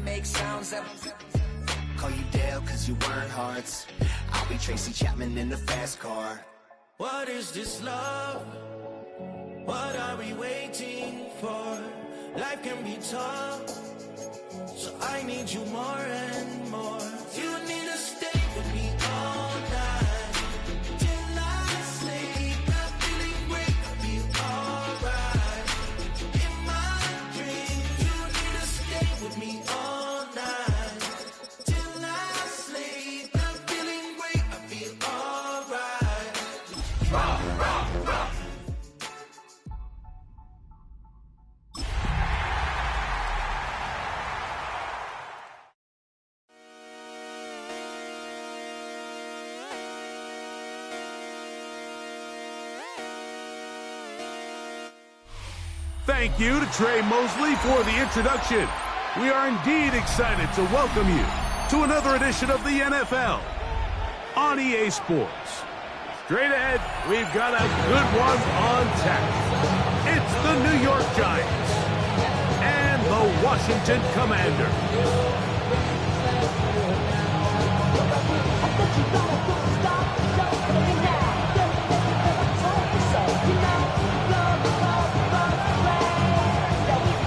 make sounds that call you Dale cause you weren't hearts. I'll be Tracy Chapman in the fast car. What is this love? What are we waiting for? Life can be tough, so I need you more and more. You need to stay with me all night till I sleep. I'm feeling great, I'll be alright. In my dreams, you need to stay with me all night till I sleep. I'm feeling great, I'll be alright. Rock, rock, rock. Thank you to Trey Mosley for the introduction. We are indeed excited to welcome you to another edition of the NFL on EA Sports. Straight ahead, we've got a good one on tap. It's the New York Giants and the Washington Commanders.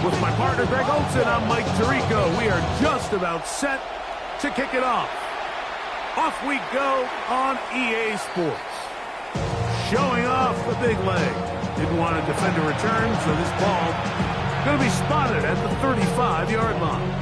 With my partner Greg Olson, I'm Mike Tirico. We are just about set to kick it off. Off we go on EA Sports. Showing off the big leg. Didn't want to defend a return, so this ball going to be spotted at the 35-yard line.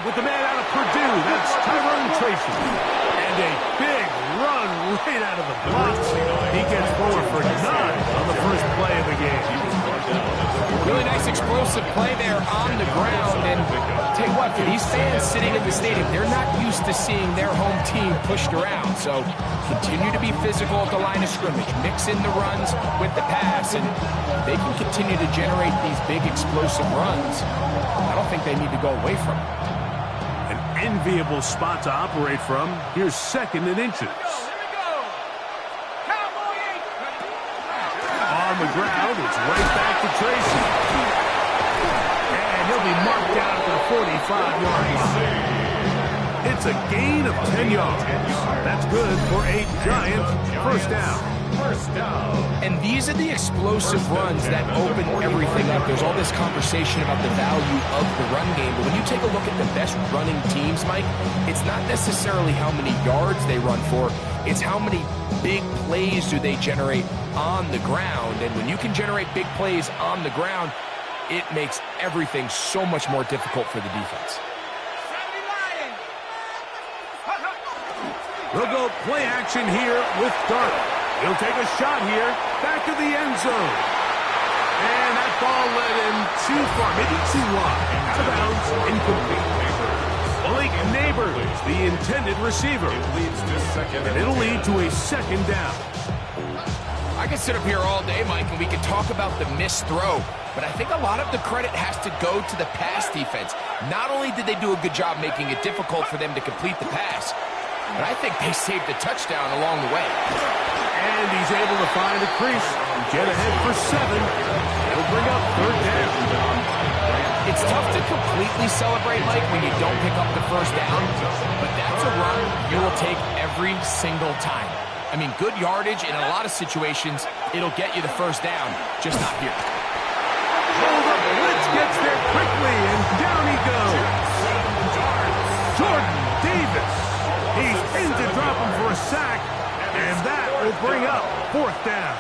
With the man out of Purdue, that's Tyrone Tracy. And a big run right out of the blocks. He gets forward for 9 on the first play of the game. Really nice explosive play there on the ground. And tell you what, for these fans sitting in the stadium, they're not used to seeing their home team pushed around. So continue to be physical at the line of scrimmage. Mix in the runs with the pass. And they can continue to generate these big explosive runs. I don't think they need to go away from it. Enviable spot to operate from. Here's 2nd and inches. On the ground, it's right back to Tracy. And he'll be marked down to the 45-yard line. It's a gain of 10 yards. That's good for a Giant first down. And these are the explosive runs that open everything up. There's all this conversation about the value of the run game, but when you take a look at the best running teams, Mike, it's not necessarily how many yards they run for, it's how many big plays do they generate on the ground. And when you can generate big plays on the ground, it makes everything so much more difficult for the defense. We'll go play action here with Darnold. He'll take a shot here, back to the end zone. And that ball led him too far, maybe too wide. Out of bounds, incomplete. Malik Neighbors, the intended receiver. And it'll lead to a 2nd down. I could sit up here all day, Mike, and we could talk about the missed throw. But I think a lot of the credit has to go to the pass defense. Not only did they do a good job making it difficult for them to complete the pass, but I think they saved a touchdown along the way. And he's able to find a crease and get ahead for 7. It'll bring up 3rd down. It's tough to completely celebrate, Mike, when you don't pick up the first down, but that's a run you will take every single time. I mean, good yardage in a lot of situations, it'll get you the first down, just not here. Hold up, Blitz gets there quickly, and down he goes. Jordan Davis. He's in to drop him for a sack, and that will bring up 4th down.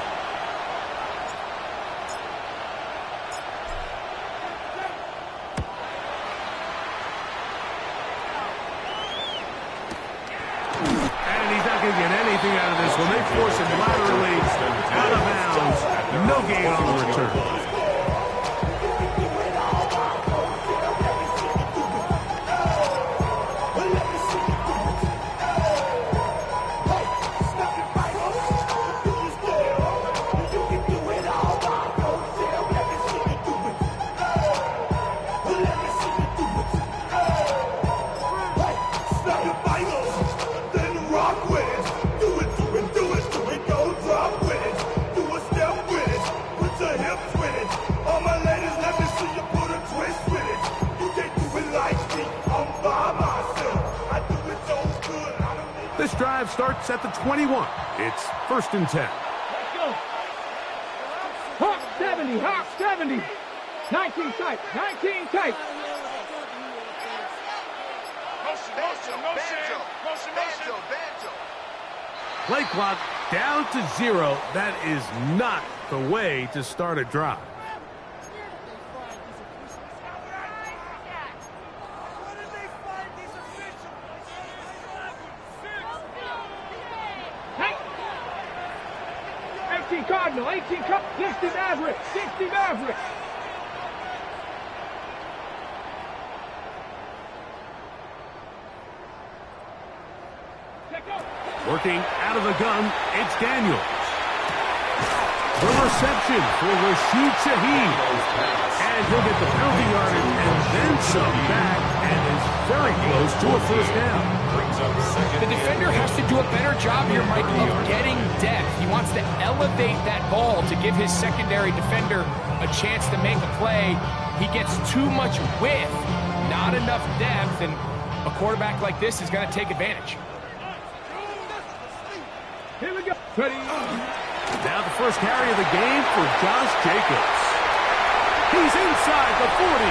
And he's not going to get anything out of this one. They force him laterally out of bounds. No gain on the return. stops at the 21. It's 1st and 10. Let's go. Hawk 70, Hawk 70. 19 tight, 19 tight. Motion. Play clock down to 0. That is not the way to start a drive. Cardinal, 18 Cup, 60 Maverick, 60 Maverick. Working out of the gun, it's Daniels. The reception for Rashid Shaheed. And he'll get the penalty yardage and then some back, and is very close to a first down. The defender has to do a better job here, Mike, of getting depth. He wants to elevate that ball to give his secondary defender a chance to make a play. He gets too much width, not enough depth, and a quarterback like this is going to take advantage. Here we go. Ready. Now the first carry of the game for Josh Jacobs. He's inside the 40.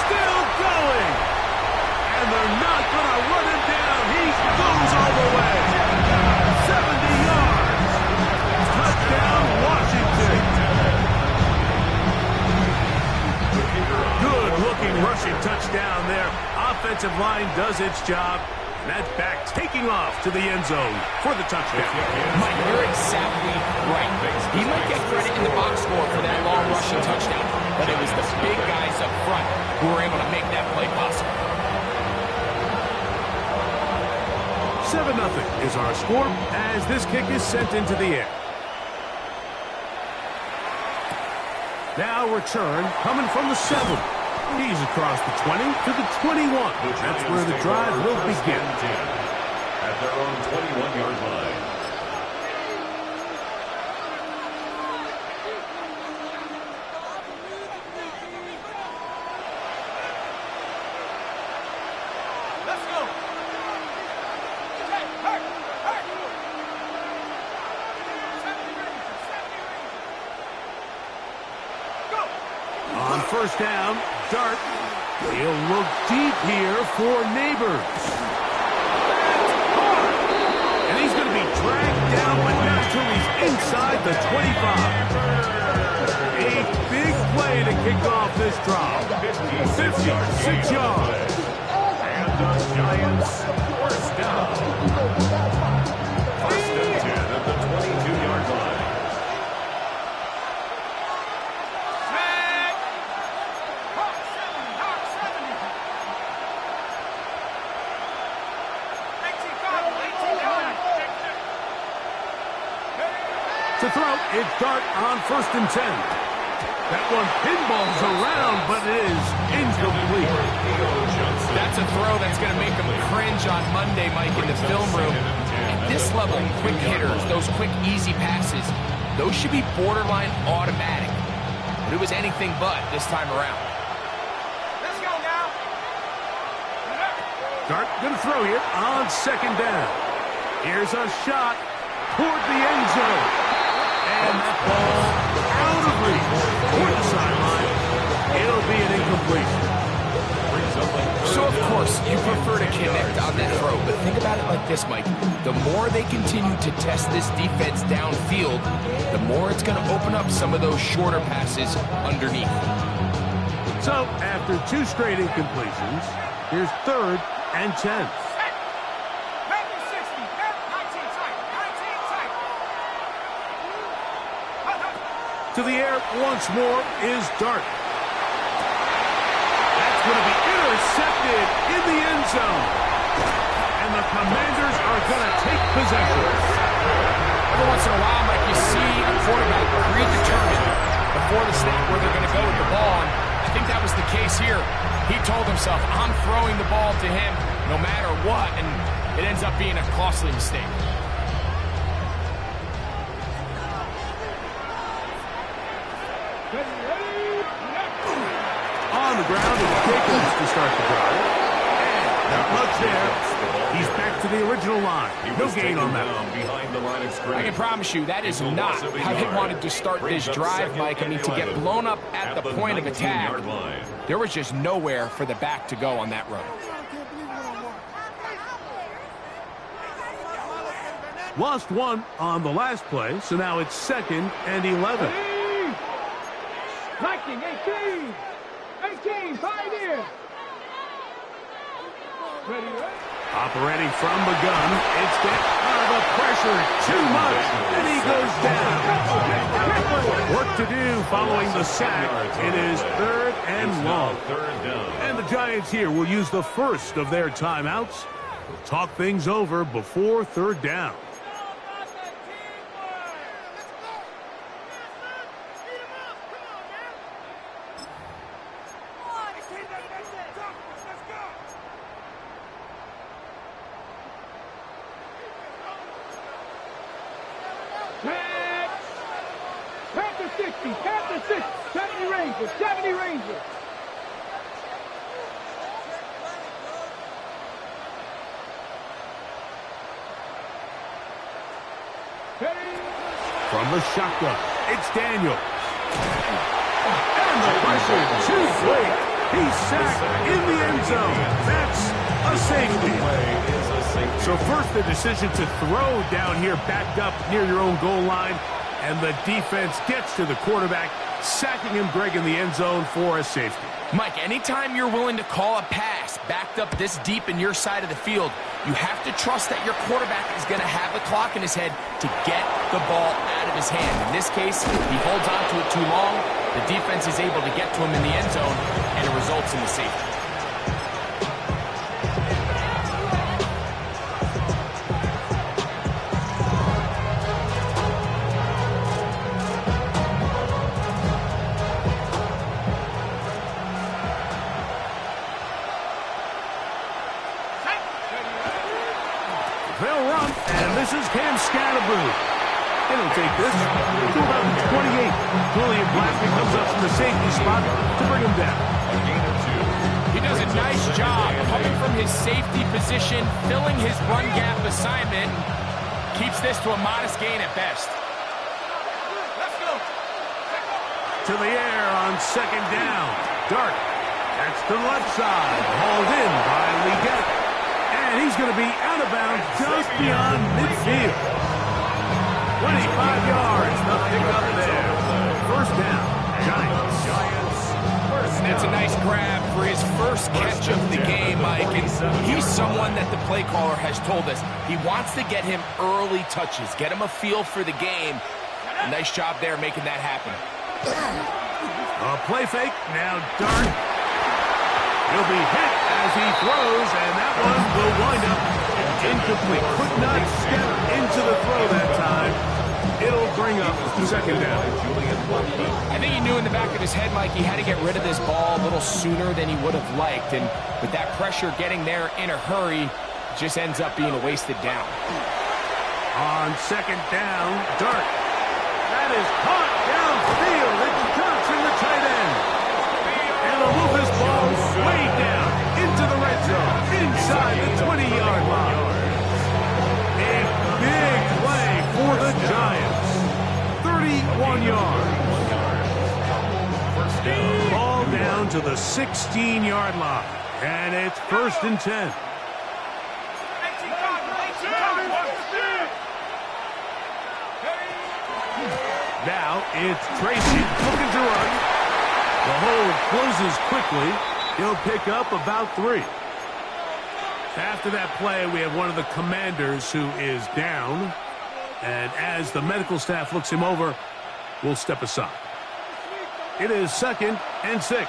Still going. And they're not going to run him down. He goes all the way. 70 yards. Touchdown, Washington. Good-looking rushing touchdown there. Offensive line does its job. And that's back taking off to the end zone for the touchdown. Mike, you're exactly right. He might get credit in the box score for that long rushing touchdown, but it was the big guys up front who were able to make that play possible. 7-0 is our score as this kick is sent into the air. Now return coming from the 7. He's across the 20 to the 21. That's where the drive will begin. At their own 21-yard line. Let's go. On first down, Dart. He'll look deep here for Neighbors. And he's going to be dragged down, but not until he's inside the 25. A big play to kick off this drive. 56 yards. And the Giants first down. First and 10 at the 22-yard line. To throw, it's Dart on first and 10. That one pinballs around, but it is incomplete. That's a throw that's going to make him cringe on Monday, Mike, in the film room. At this level, quick hitters, those quick, easy passes, those should be borderline automatic. But it was anything but this time around. Let's go now. Dart going to throw here on second down. Here's a shot toward the end zone. And that ball out of reach toward the sideline. It'll be an incompletion. So, of course, you prefer to connect on that throw, but think about it like this, Mike. The more they continue to test this defense downfield, the more it's going to open up some of those shorter passes underneath. So, after 2 straight incompletions, here's 3rd and 10. To the air once more is Dart. That's going to be intercepted in the end zone. And the Commanders are going to take possession. Every once in a while, Mike, you see a quarterback predetermined before the snap where they're going to go with the ball. And I think that was the case here. He told himself, I'm throwing the ball to him no matter what. And it ends up being a costly mistake. On the ground, it's Jacobs to start the drive. And not much there. He's back back to the original line. No gain on that. Behind the line of scrimmage. I can promise you that is not how they wanted to start this drive, Mike. I mean, to get blown up at the point of attack, there was just nowhere for the back to go on that run. Lost one on the last play, so now it's 2nd and 11. 19, 18, 18, Pioneer. Ready, ready. Operating from the gun, it's get the pressure too much, and he goes down. Work to do following the sack. It is 3rd and long. And the Giants here will use the first of their timeouts. They'll talk things over before 3rd down. Panther 60, Panther 60, 70 Rangers, 70 Rangers. From the shotgun, it's Daniel. And the pressure too great. He's sacked in the end zone. That's a safety. So first the decision to throw down here backed up near your own goal line. And the defense gets to the quarterback, sacking him, Greg, in the end zone for a safety. Mike, anytime you're willing to call a pass backed up this deep in your side of the field, you have to trust that your quarterback is going to have the clock in his head to get the ball out of his hand. In this case, he holds on to it too long. The defense is able to get to him in the end zone, and it results in the safety. They'll run, and this is Cam Scatterboo. It'll take this to about 28. Julian Blackman comes up from the safety spot to bring him down. He does a nice job coming from his safety position, filling his run gap assignment, keeps this to a modest gain at best. To the air on 2nd down. Dart. That's to the left side. Hauled in by Leggett. And he's going to be out of bounds just beyond midfield. 25 yards. Nothing up there. 1st down. Giants. That's a nice grab for his first catch of the game, Mike. And he's someone that the play caller has told us he wants to get him early touches, get him a feel for the game. A nice job there making that happen. A play fake. Now Dart. He'll be hit as he throws, and that one will wind up incomplete. Could not step into the throw that time. It'll bring up 2nd down. I think he knew in the back of his head, Mike, he had to get rid of this ball a little sooner than he would have liked. And with that pressure getting there in a hurry, it just ends up being a wasted down. On 2nd down, Dart. That is caught downfield. It's Johnson, the tight end. And he'll move this ball way down into the red zone, inside the 20-yard line. A big play for the Giants. 31 yards. Ball down to the 16-yard line. And it's 1st and 10. Now it's Tracy looking to run. The hold closes quickly. He'll pick up about 3. After that play, we have one of the commanders who is down. And as the medical staff looks him over, we'll step aside. It is 2nd and 6.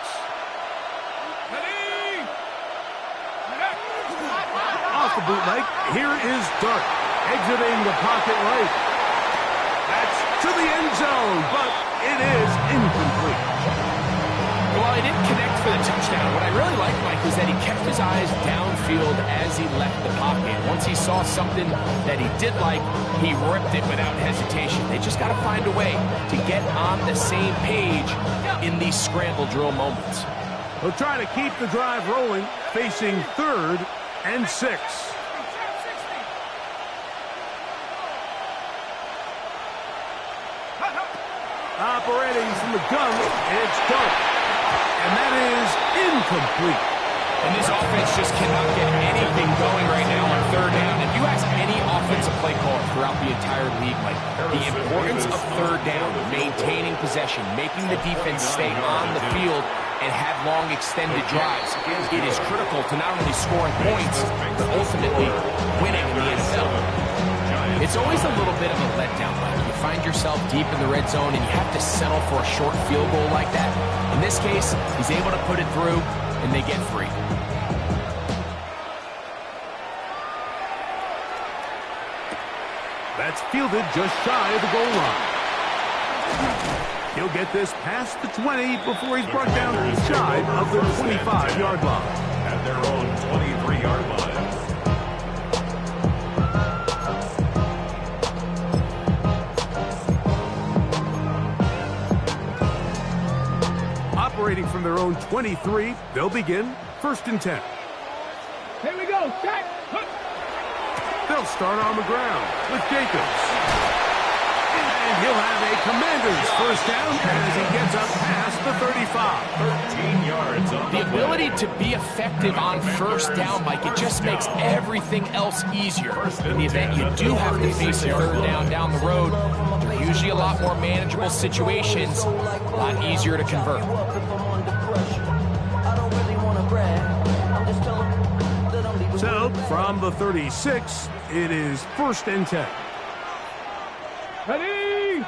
Off the bootleg, here is Dart, exiting the pocket right. That's to the end zone, but it is incomplete. Well, he didn't connect for the touchdown. What I really like, Mike, is that he kept his eyes downfield as he left the pocket. Once he saw something that he did like, he ripped it without hesitation. They just got to find a way to get on the same page in these scramble drill moments. They'll try to keep the drive rolling, facing 3rd and 6. Operating from the gun, it's Dunk. And that is incomplete. And this offense just cannot get anything going right now on third down. If you ask any offensive play caller throughout the entire league, like the importance of third down, maintaining possession, making the defense stay on the field and have long extended drives, it is critical to not only scoring points, but ultimately winning in the NFL. It's always a little bit of a letdown. Like you find yourself deep in the red zone and you have to settle for a short field goal like that. In this case, he's able to put it through and they get free. That's fielded just shy of the goal line. He'll get this past the 20 before he's brought down shy of the 25-yard line. At their own 23-yard line. Operating from their own 23, they'll begin 1st and 10. Here we go, check. They'll start on the ground with Jacobs. And he'll have a Commanders first down as he gets up past the 35. 13 yards on The ability to be effective on first down, Mike, it just makes everything else easier. In the event you do have to face a third down the road, they're usually a lot more manageable situations, a lot easier to convert. So, from the 36, it is 1st and 10. Ready?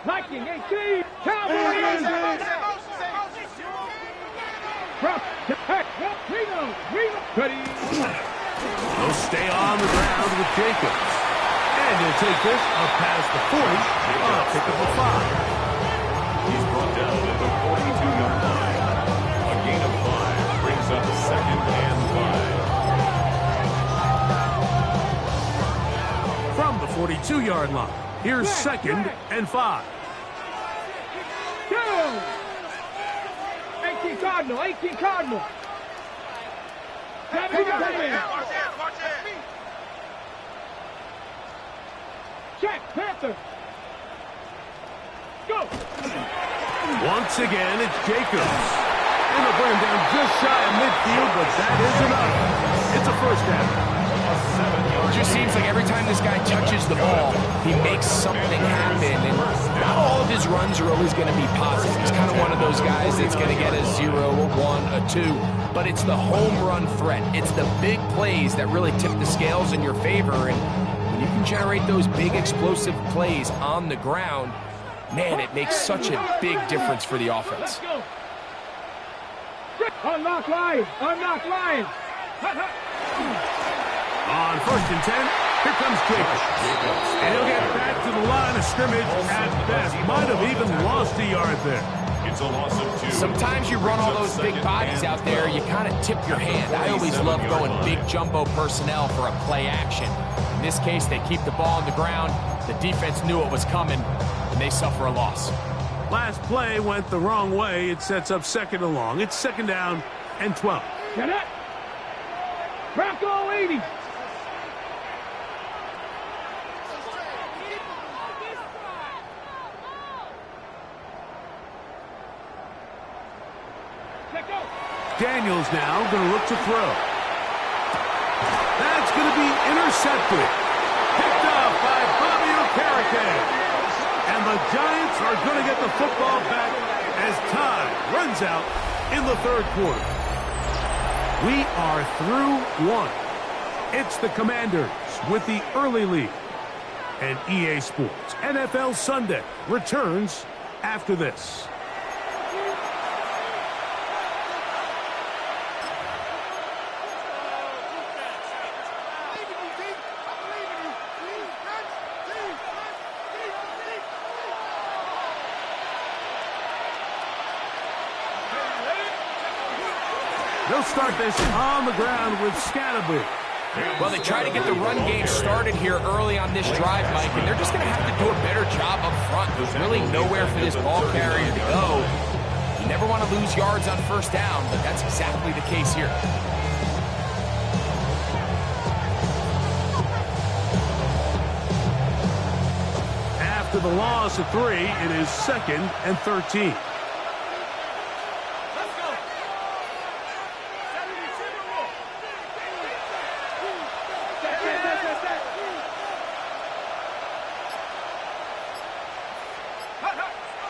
1918. Cowboys. Drop. Reno. Ready. They'll stay on the ground with Jacobs. And he'll take this up past the 40 on a pick up of 5. He's brought down at the 42-yard line. A gain of 5 brings up 2nd and 5. From the 42-yard line, here's 2nd and 5. Go. 18 Cardinal. 18 Cardinal. 70 to 10. Check. Panther. Go. Once again, it's Jacobs. And they'll bring him down just shy of midfield, but that is enough. It's a first down. It just seems like every time this guy touches the ball, he makes something happen. And not all of his runs are always going to be positive. He's kind of one of those guys that's going to get a 0, a 1, a 2. But it's the home run threat. It's the big plays that really tip the scales in your favor. And when you can generate those big explosive plays on the ground, man, it makes such a big difference for the offense. Let's go. Unlock line. Unlock line. On 1st and 10, here comes Jacobs. And he'll get back to the line of scrimmage at best. Might have even lost a yard there. It's a loss of 2. Sometimes you run all those big bodies out there, you kind of tip your hand. I always love going big jumbo personnel for a play action. In this case, they keep the ball on the ground. The defense knew it was coming, and they suffer a loss. Last play went the wrong way. It sets up 2nd and long. It's 2nd down and 12. Get it. Bronco 80. Daniels now going to look to throw. That's going to be intercepted. Picked off by Bobby Okereke. And the Giants are going to get the football back as time runs out in the 3rd quarter. We are through 1. It's the Commanders with the early lead. And EA Sports NFL Sunday returns after this. They'll start this on the ground with Scatterby. Well, they try to get the run game started here early on this drive, Mike, and they're just going to have to do a better job up front. There's really nowhere for this ball carrier to go. You never want to lose yards on 1st down, but that's exactly the case here. After the loss of 3, it is 2nd and 13.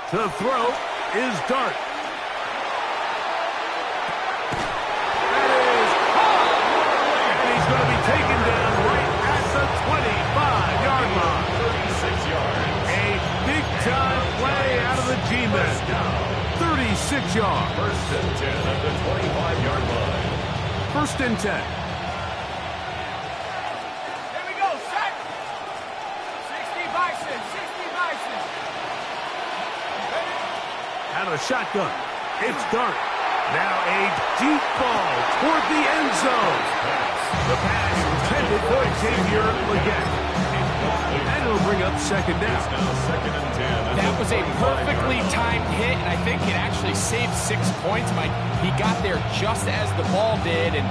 To throw is Dart. And he's going to be taken down right at the 25-yard line. 36 yards. A big-time play out of the G-men. 36 yards. First and 10 at the 25-yard line. First and 10. Here we go, set. 60 Bison, 60 Bison. Out of the shotgun, it's Dart. Now a deep ball toward the end zone. The pass intended for Xavier Legette. And it'll bring up 2nd down. Now 2nd and 10. That was a perfectly timed hit, and I think it actually saved 6 points, Mike. He got there just as the ball did, and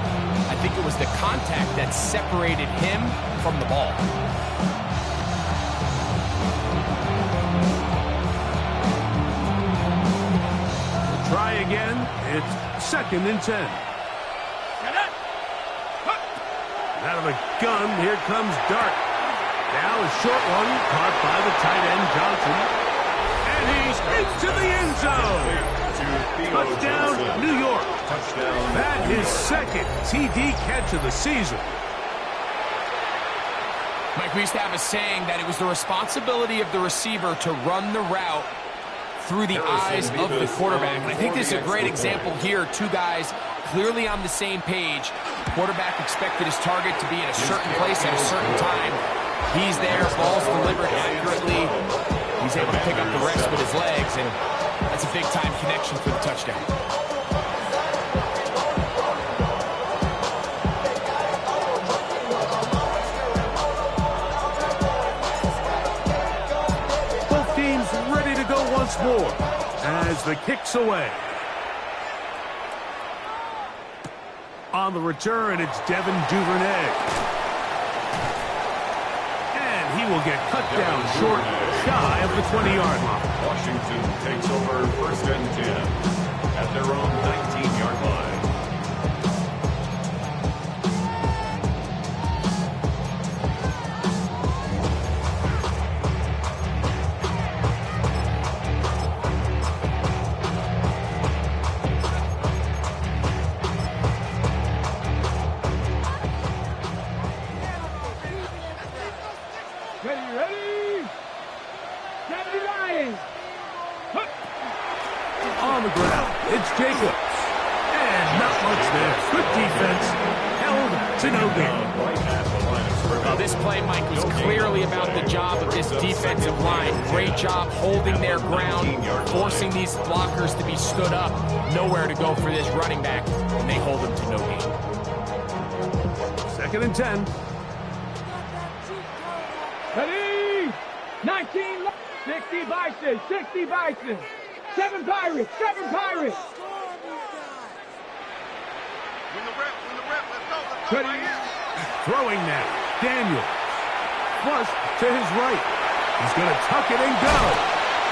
I think it was the contact that separated him from the ball. Try again. It's 2nd and 10. Out of the gun, here comes Dart. Now a short one caught by the tight end Johnson. And he's into the end zone. Touchdown, New York. Touchdown. That is 2nd TD catch of the season. Mike, we used to have a saying that it was the responsibility of the receiver to run the route through the eyes of the quarterback. And I think this is a great example here. 2 guys clearly on the same page. Quarterback expected his target to be in a certain place at a certain time. He's there, ball's delivered accurately. He's able to pick up the rest with his legs, and that's a big-time connection for the touchdown. Both teams ready to go once more as the kick's away. On the return, it's Devin Duvernay. And he will get cut down short, shy of the 20-yard line. Washington takes over 1st and 10 at their own 19-yard line. Ready? 79. On the ground, it's Jacobs. And not much there. Good defense. Held to no gain. Right at the line of scrimmage. This play, Mike, was clearly about the job of this defensive line. Great job holding their ground, forcing these blockers to be stood up. Nowhere to go for this running back, and they hold him to no gain. 2nd and 10. Ready? 19, 60 Bison, 60 Bison. 7 Pirates, 7 Pirates. Ready? Throwing now. Daniel. Flush to his right. He's going to tuck it and go.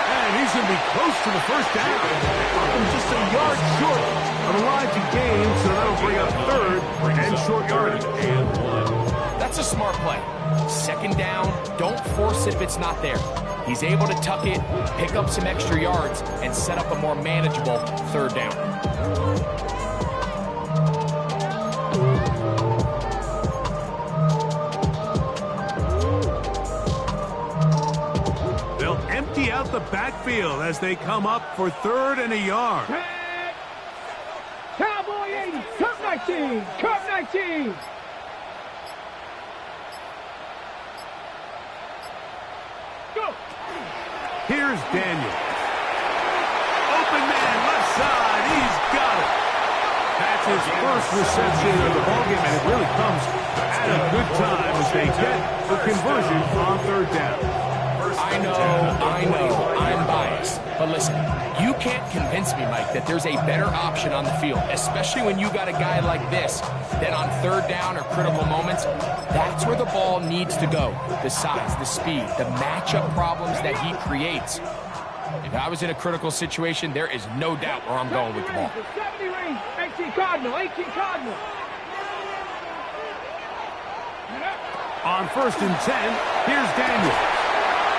And he's going to be close to the 1st down. And just a yard short of a line to gain, so that'll bring up 3rd and short yardage. That's a smart play. 2nd down, don't force it if it's not there. He's able to tuck it, pick up some extra yards, and set up a more manageable 3rd down. They'll empty out the backfield as they come up for 3rd and a yard. Cowboy 80, Cup 19, Cup 19. Go. Here's Daniel. Open man, left side. He's got it. That's his first reception of the ballgame, and it really comes at a good time as they get the conversion on 3rd down. I know, I'm biased, but But listen, you can't convince me, Mike, that there's a better option on the field, especially when you got a guy like this that on third down or critical moments, that's where the ball needs to go. The size, the speed, the matchup problems that he creates. If I was in a critical situation, there is no doubt where I'm going with the ball. 70 range, 18 Cardinal, 18 Cardinal. On 1st and 10, here's Daniel.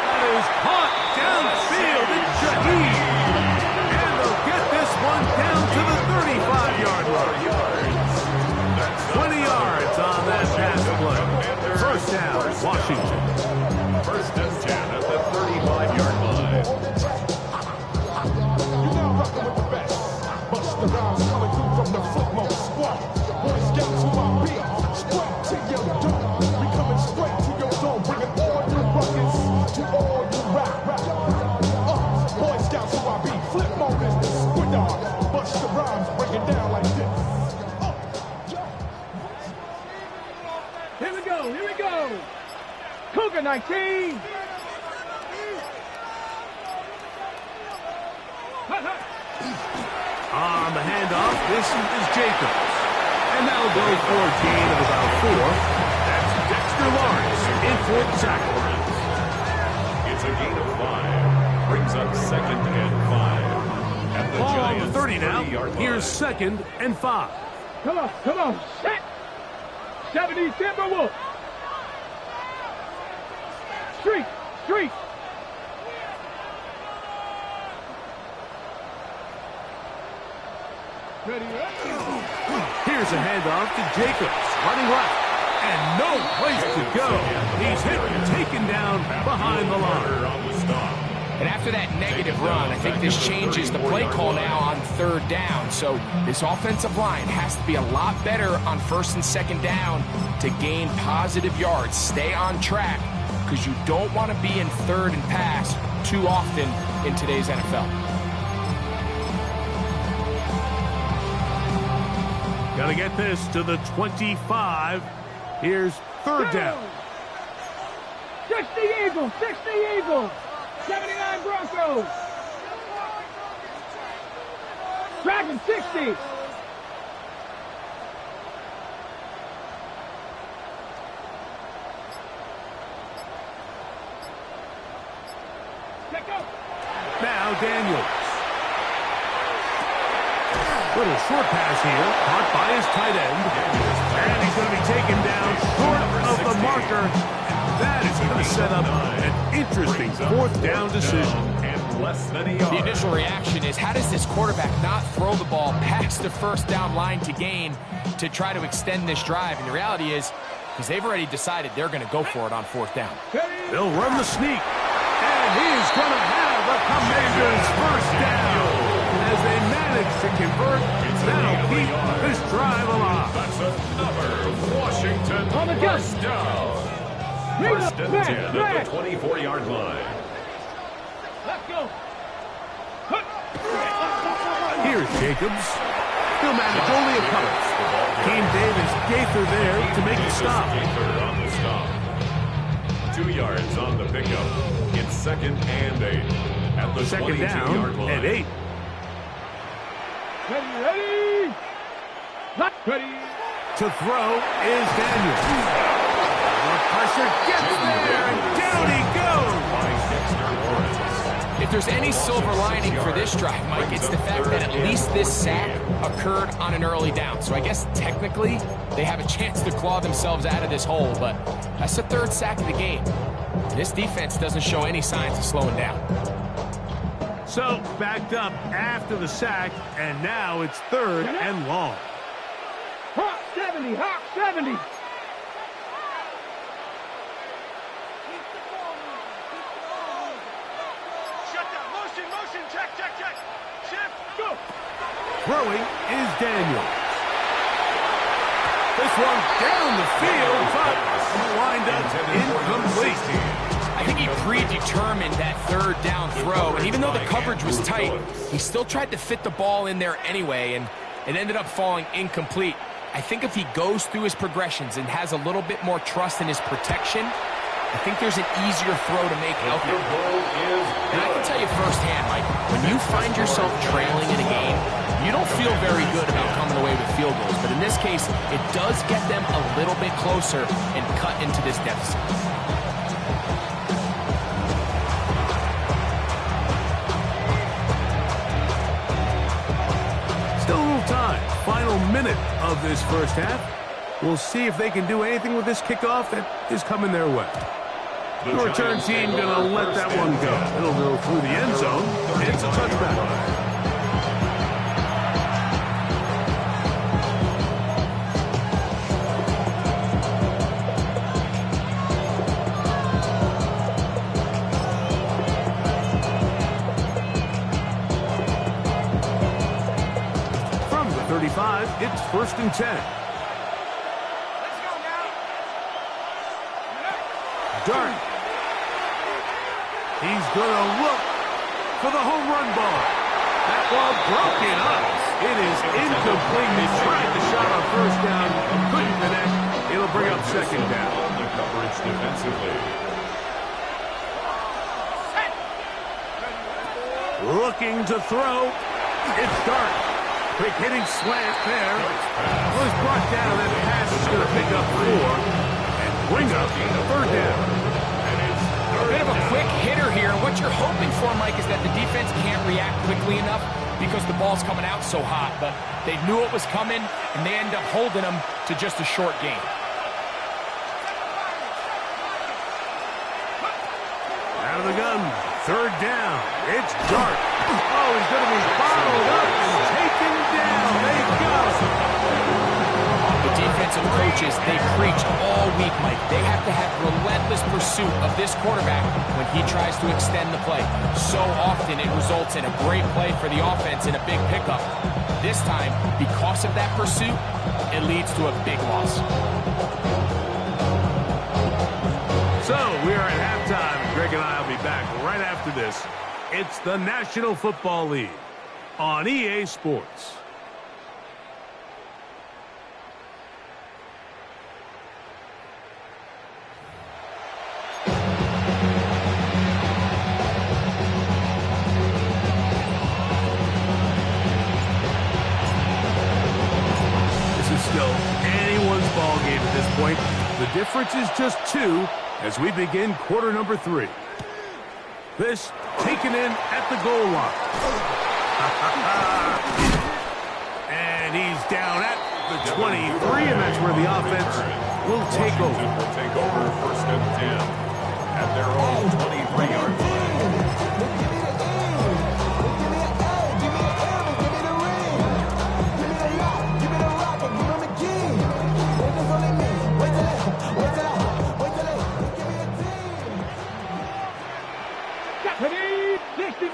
That is caught downfield. It's Shaheed. And they'll get this one down to the 35-yard line. 20 yards on that pass play. First down, Washington. 1st and 10 at the 35-yard line. You're now rocking with the best. Busta Rhymes coming through from the footmost squad. Boy Scouts who I be. Straight to your door. We coming straight to your zone. Bringing all you ruckus to all you rap. Boy Scouts who I be. Flip mode is the squid dog. Busta Rhymes break it down like this. Here we go, here we go. Cougar 19. On the handoff, this is Jacobs. And that'll go for a gain of about 4. That's Dexter Lawrence in for the tackle. It's a gain of 5. Brings up 2nd and 5. At the Ball on Giants' the 30 now. 30-yard line. Here's 2nd and 5. Come on, set. 70 Timberwolves. Street. Ready. Here's a handoff to Jacobs, running left, and no place to go. He's hit and taken down behind the line. On the stop. And after that negative run, I think this changes the play call now on 3rd down. So this offensive line has to be a lot better on 1st and 2nd down to gain positive yards. Stay on track, because you don't want to be in 3rd and pass too often in today's NFL. Got to get this to the 25. Here's 3rd down. 60 Eagles, 79 Broncos. Dragon 60. Now Daniels. Little short pass here, caught by his tight end. And he's going to be taken down short of the marker. That is going to set up an interesting 4th down decision. And less than a yard. The initial reaction is, how does this quarterback not throw the ball past the 1st down line to gain to try to extend this drive? And the reality is, because they've already decided they're going to go for it on 4th down. They'll run the sneak. And he's going to have the Commanders' 1st down. As they manage to convert, that'll keep this drive alive. That's another Washington On the first down. 1st and 10 at the 24-yard line. Let's go. Here's Jacobs. He'll manage only a couple. Keem Davis Gaither there to make the stop. Gaither on the stop. 2 yards on the pickup. It's 2nd and 8 at the 2nd down 22-yard line. and 8. Ready. Ready. To throw is Daniels. The pressure gets there, and down he goes. By Dexter Lawrence. If there's any silver lining for this drive, Mike, it's the fact that at least this sack occurred on an early down. So I guess technically they have a chance to claw themselves out of this hole, but that's the 3rd sack of the game. This defense doesn't show any signs of slowing down. So backed up after the sack, and now it's 3rd and long. Hawk 70, Hawk 70. Shut down. Motion, check. Shift. Go. Throwing is Daniels. This one down the field, but wind up incomplete. I think he predetermined that 3rd down throw, and even though the coverage was tight, he still tried to fit the ball in there anyway, and it ended up falling incomplete. I think if he goes through his progressions and has a little bit more trust in his protection, I think there's an easier throw to make out there. And I can tell you firsthand, Mike, When you find yourself trailing in a game, you don't feel very good about coming away with field goals. But in this case, it does get them a little bit closer and cut into this deficit. Still a little time. Final minute of this first half. We'll see if they can do anything with this kickoff that is coming their way. The return team going to let that one go. It'll go through the end zone. It's a touchback. From the 35, it's 1st and 10. Dart. He's going to look for the home run ball. That ball broken up. It is incomplete. He tried the shot on 1st down. Couldn't connect. It'll bring up 2nd down. The coverage defensively. Looking to throw. It's Dart. Quick hitting slant there. Well, it's brought down. That pass is going to pick up 4. Bring up the 3rd down. A bit of a quick hitter here. What you're hoping for, Mike, is that the defense can't react quickly enough because the ball's coming out so hot. But they knew it was coming, and they end up holding them to just a short game. Out of the gun. 3rd down. It's Dart. Oh, he's going to be followed up and taken down. They go. Defensive coaches, they preach all week, Mike. They have to have relentless pursuit of this quarterback when he tries to extend the play. So often it results in a great play for the offense and a big pickup. This time, because of that pursuit, it leads to a big loss. So we are at halftime, and Greg and I will be back right after this. It's the National Football League on EA Sports. Anyone's ball game at this point. The difference is just 2 as we begin quarter number 3. This taken in at the goal line. And he's down at the 23, and that's where the offense will take over. Will take over 1st and 10 at their own 23-yard line.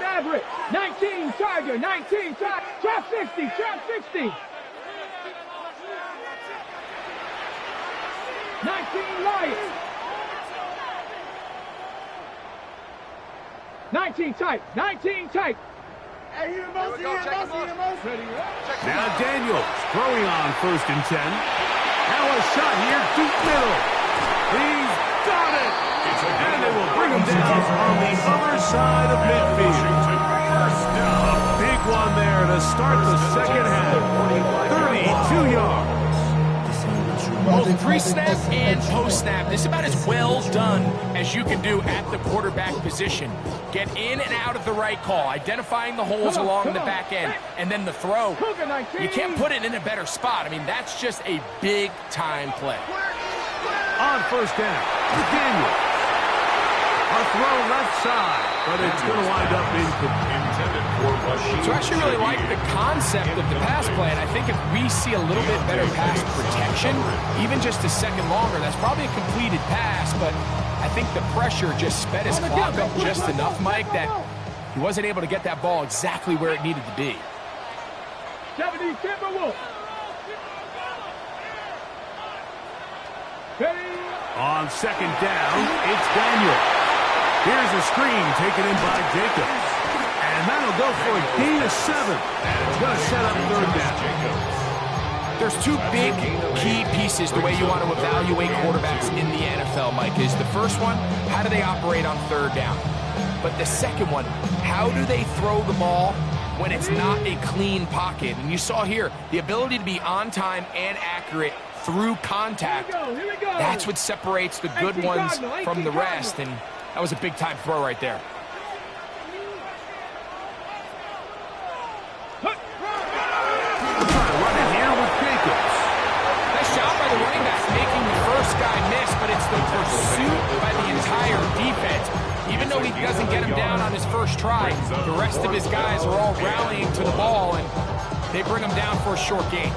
Maverick, 19 Tiger, 19 Tiger, trap 60, trap 60. 19 Lions. 19 tight, 19 tight. Hey, you must see him. Now Daniels throwing on 1st and 10. Now a shot here, deep middle. He's got it. And they will bring him down on the other side of midfield. A big one there to start the 2nd half. 32 yards. Both pre-snap and post-snap. This is about as well done as you can do at the quarterback position. Get in and out of the right call, identifying the holes along the back end, and then the throw. You can't put it in a better spot. I mean, that's just a big-time play. On 1st down, Daniels. A throw left side, but it's going to wind up intended for Rashid. So I actually really like the concept of the pass play, and I think if we see a little bit better pass protection, even just a second longer, that's probably a completed pass, but I think the pressure just sped his clock up just enough, Mike, that he wasn't able to get that ball exactly where it needed to be. 70 Timberwolves. On 2nd down, it's Daniel. Here's a screen taken in by Jacobs. And that'll go for a gain of 7. And it's going to set up 3rd down. There's 2 big key pieces the way you want to evaluate quarterbacks in the NFL, Mike. Is the first one, how do they operate on 3rd down? But the second one, how do they throw the ball when it's not a clean pocket? And you saw here, the ability to be on time and accurate through contact. Here we go. That's what separates the good ones from the rest. And that was a big-time throw right there. But it's the pursuit by the entire defense. Even though he doesn't get him down on his first try, the rest of his guys are all rallying to the ball, and they bring him down for a short gain.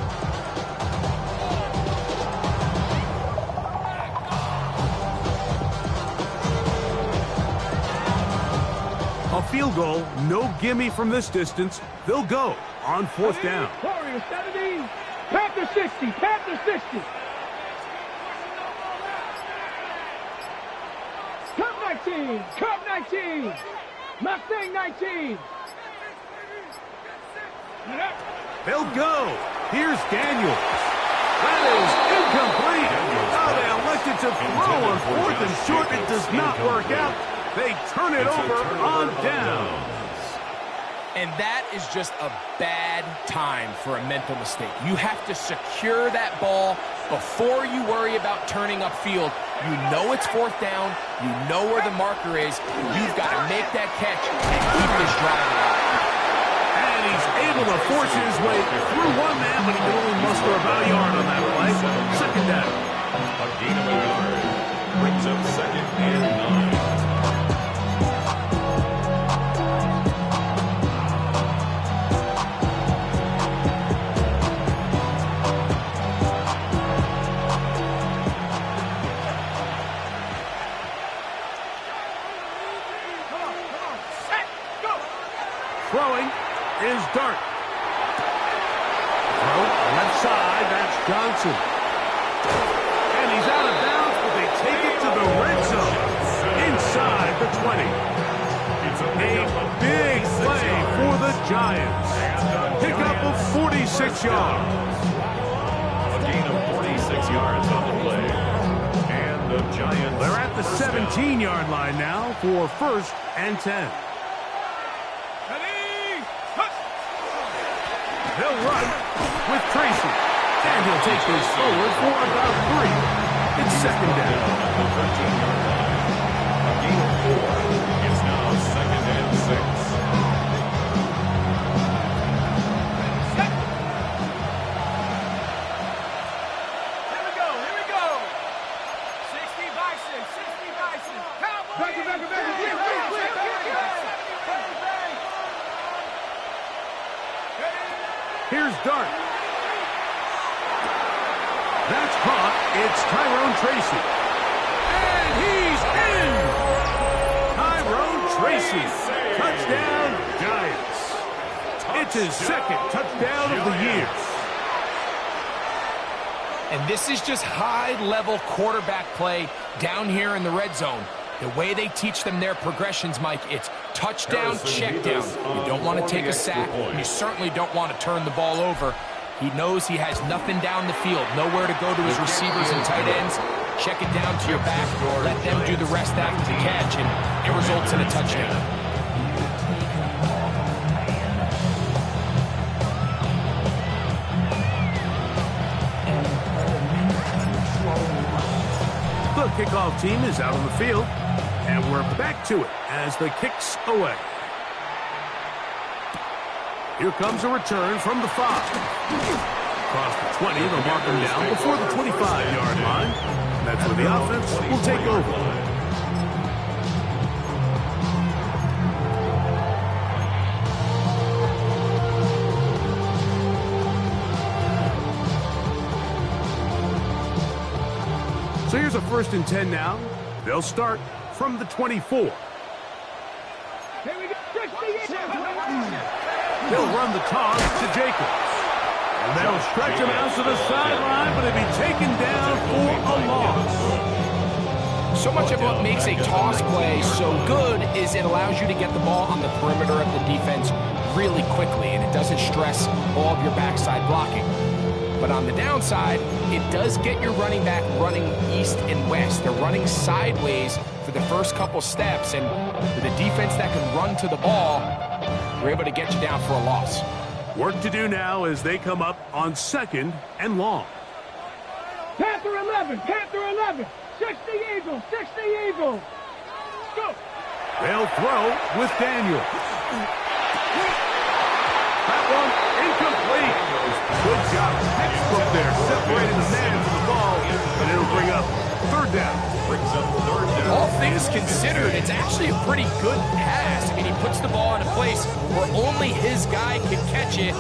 A field goal, no gimme from this distance. They'll go on 4th down. Warriors 70, Panthers 60, Panthers 60. Cub 19, Mustang 19. They'll go. Here's Daniels. That is incomplete. Oh, they elected to throw on 4th and short. It does not work out. They turn it over on down. And that is just a bad time for a mental mistake. You have to secure that ball before you worry about turning upfield. You know it's 4th down. You know where the marker is. You've got to make that catch and keep this drive alive. And he's able to force his way through one man, but he can only muster about a yard on that play. 2nd down. A gain of a yard brings up 2nd and 9. Throwing is Dart. Throw left side, that's Johnson. And he's out of bounds, but they take it to the red zone. Inside the 20. It's a big play for the Giants. Pick up of 46 yards. A gain of 46 yards on the play. And the Giants. They're at the 17-yard line now for 1st and 10. He'll run with Tracy. And he'll take this forward for about 3. It's 2nd down. The 13-yard line. A gain of 4. It's now 2nd and 6. Here we go. 60 Bison. Cowboys. Here's Dart. That's caught. It's Tyrone Tracy. And he's in! Tyrone Tracy. Touchdown, Giants. It's his 2nd touchdown of the year. And this is just high-level quarterback play down here in the red zone. The way they teach them their progressions, Mike, it's touchdown, check down. You don't want to take a sack, and you certainly don't want to turn the ball over. He knows he has nothing down the field, nowhere to go to his receivers and tight ends. Check it down to your back, let them do the rest after the catch, and it results in a touchdown. The kickoff team is out on the field, and we're back to it as the kick's away. Here comes a return from the 5. Across the 20, they'll mark him down before the 25-yard line. That's where the offense will take over. So here's a 1st and 10 now. They'll start from the 24. They'll run the toss to Jacobs. And they'll stretch him out to the sideline, but he'll be taken down for a loss. So much of what makes a toss play so good is it allows you to get the ball on the perimeter of the defense really quickly, and it doesn't stress all of your backside blocking. But on the downside, it does get your running back running east and west. They're running sideways for the first couple steps, and with a defense that can run to the ball, we're able to get you down for a loss. Work to do now as they come up on 2nd and long. Panther 11, Panther 11. 60 Eagles, 60 Eagles. Go. They'll throw with Daniel. That one incomplete. Good job. Textbook there, separating the man from the ball, and it'll bring up 3rd down. Brings up 3rd down. All things considered, it's actually a pretty good pass. I mean, he puts the ball in a place where only his guy can catch it.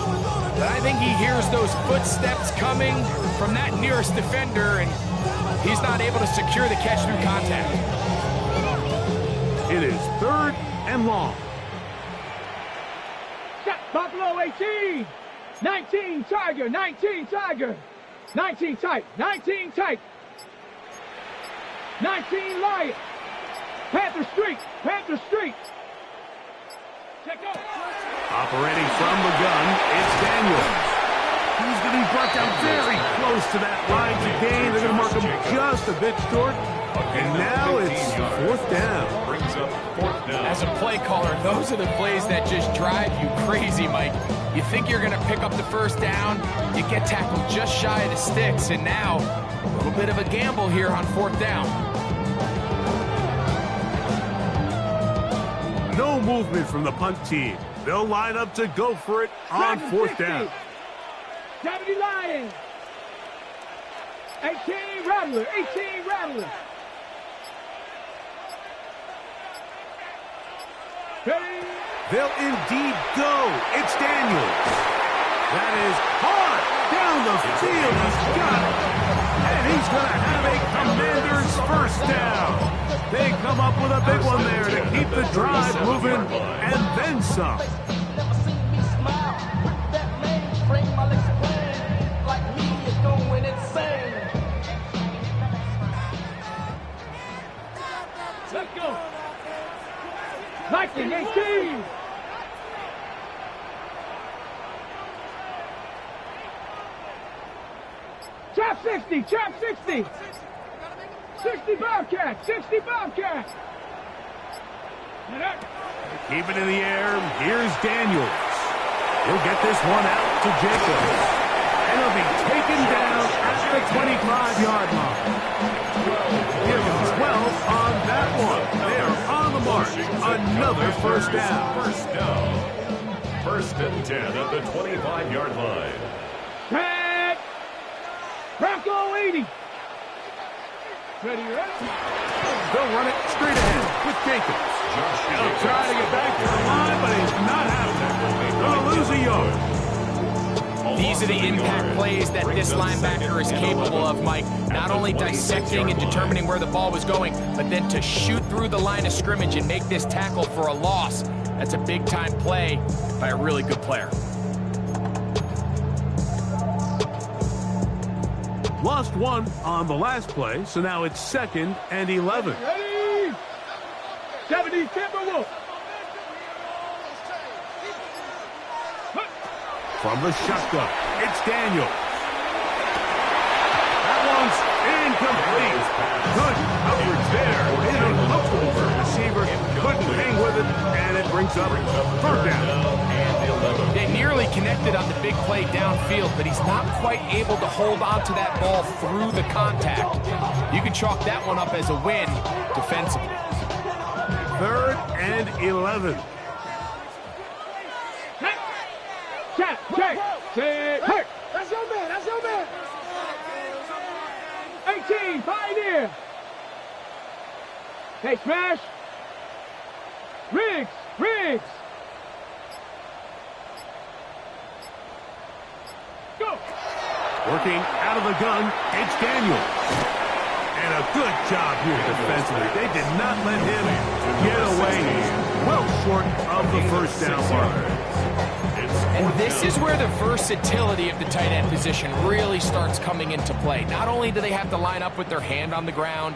But I think he hears those footsteps coming from that nearest defender, and he's not able to secure the catch through contact. It is 3rd and long. Set Buffalo 18. 19 Tiger, 19 Tiger. 19 tight, 19 tight. 19 Lion. Panther Street, Panther Street. Check out. Operating from the gun, it's Daniel. He's going to be brought down very close to that line to gain. They're going to mark him just a bit short. And now it's 4th down. Brings up 4th down. As a play caller, those are the plays that just drive you crazy, Mike. You think you're going to pick up the 1st down, you get tackled just shy of the sticks, and now a little bit of a gamble here on 4th down. No movement from the punt team. They'll line up to go for it on 4th down. 70 Lions. 18 Rattler, 18 Rattler. Ready? They'll indeed go. It's Daniels. That is hard down the field. He's got it. And he's going to have a Commander's 1st down. They come up with a big one there to keep the drive moving and then some. Let's go. 1918. Chop 60, chop 60. 60 Bobcat, 60 Bobcat. Keep it in the air. Here's Daniels. He'll get this one out to Jacobs. And he'll be taken down at the 25-yard line. Give him 12 on that one. They are on the mark. Another 1st down. 1st down. 1st and 10 at the 25-yard line. Pat. Bronco 80. Ready, ready? They'll run it straight ahead with Jacobs. He'll try to get back to the line, but he's not having it. Going to lose a yard. These are the impact plays that this linebacker is capable of, Mike. Not only dissecting and determining where the ball was going, but then to shoot through the line of scrimmage and make this tackle for a loss. That's a big-time play by a really good player. Lost one on the last play, so now it's 2nd and 11. Ready? 70 Timberwolf. From the shotgun, it's Daniel. That one's incomplete. Good coverage there. It is uncomfortable for the receiver. Couldn't hang with it, and it brings up 3rd down. They nearly connected on the big play downfield, but he's not quite able to hold on to that ball through the contact. You can chalk that one up as a win defensively. 3rd and 11. Check, check, check. Hey. That's your man. That's your man. 18, Pioneer. Hey, smash. Riggs, Riggs. Go. Working out of the gun, it's Daniel. And a good job here defensively. They did not let him get away. Well short of the 1st down marker. And this is where the versatility of the tight end position really starts coming into play. Not only do they have to line up with their hand on the ground,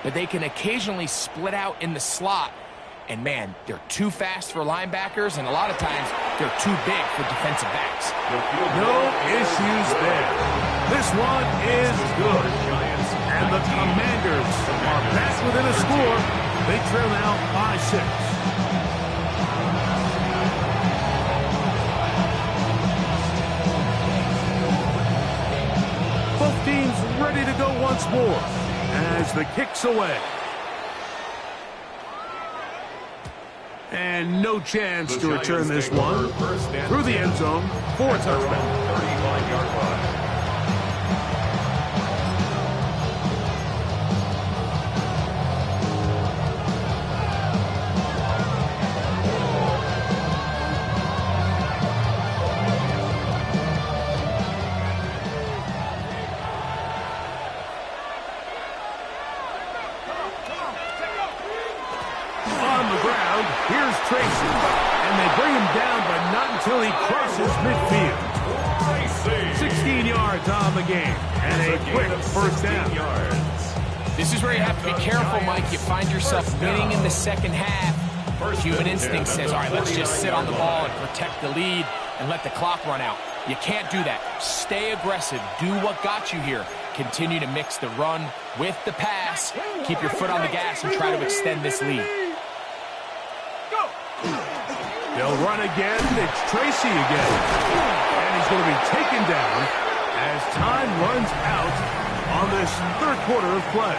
but they can occasionally split out in the slot. And man, they're too fast for linebackers, and a lot of times they're too big for defensive backs. No issues there. This one is good. And the Commanders are back within a score. They trail now by 6. Both teams ready to go once more as the kick's away. And no chance to return this one through the end zone for a touchdown. 35-yard line. Here's Tracy, and they bring him down, but not until he crosses midfield. 16 yards on the game, and a quick first down. This is where you have to be careful, Mike. You find yourself winning in the second half. Human instinct says, all right, let's just sit on the ball and protect the lead and let the clock run out. You can't do that. Stay aggressive. Do what got you here. Continue to mix the run with the pass. Keep your foot on the gas and try to extend this lead. They'll run again. It's Tracy again. And he's going to be taken down as time runs out on this third quarter of play.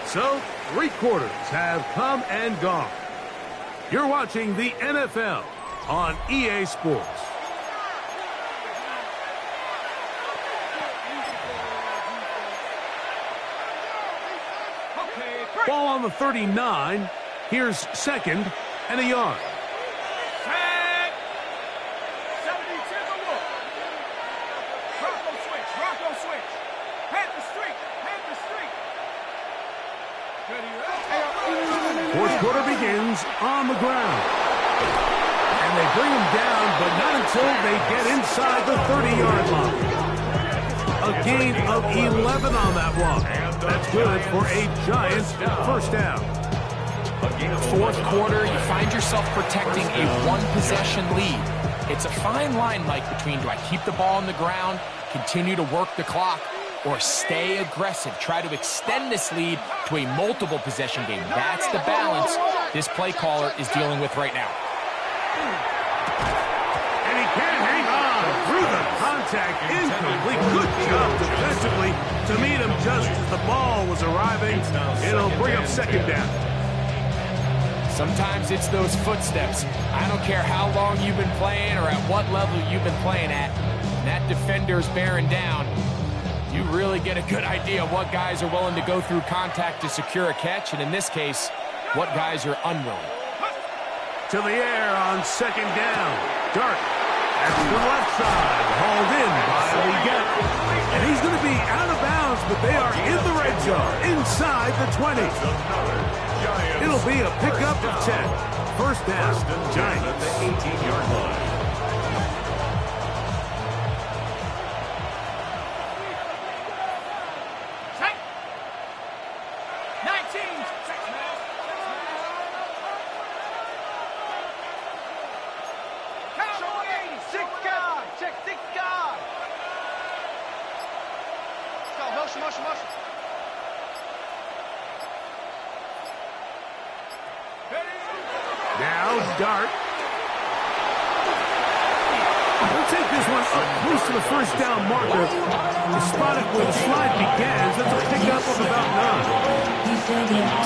So, 3 quarters have come and gone. You're watching the NFL on EA Sports. Ball on the 39. Here's second and a yard. Fourth quarter begins on the ground. And they bring him down, but not until they get inside the 30-yard line. A gain of 11 on that one. That's good for a giant first down. Fourth quarter, you find yourself protecting a one-possession lead. It's a fine line, Mike, between do I keep the ball on the ground, continue to work the clock, or stay aggressive, try to extend this lead to a multiple possession game. That's the balance this play caller is dealing with right now. And he can't hang on through the contact. Incomplete. Good job defensively to meet him just as the ball was arriving. It'll bring up second down. Sometimes it's those footsteps. I don't care how long you've been playing or at what level you've been playing at. And that defender's bearing down. You really get a good idea of what guys are willing to go through contact to secure a catch, and in this case, what guys are unwilling. To the air on second down. Dart at the left side, hauled in by Leggett. And he's going to be out of bounds, but they are in the red zone, inside the 20. It'll be a pickup of 10. First down, Giants. At the 18-yard line. Now Dart. We'll take this one up close to the first down marker. To spot it where the slide begins. That's a pickup of about 9.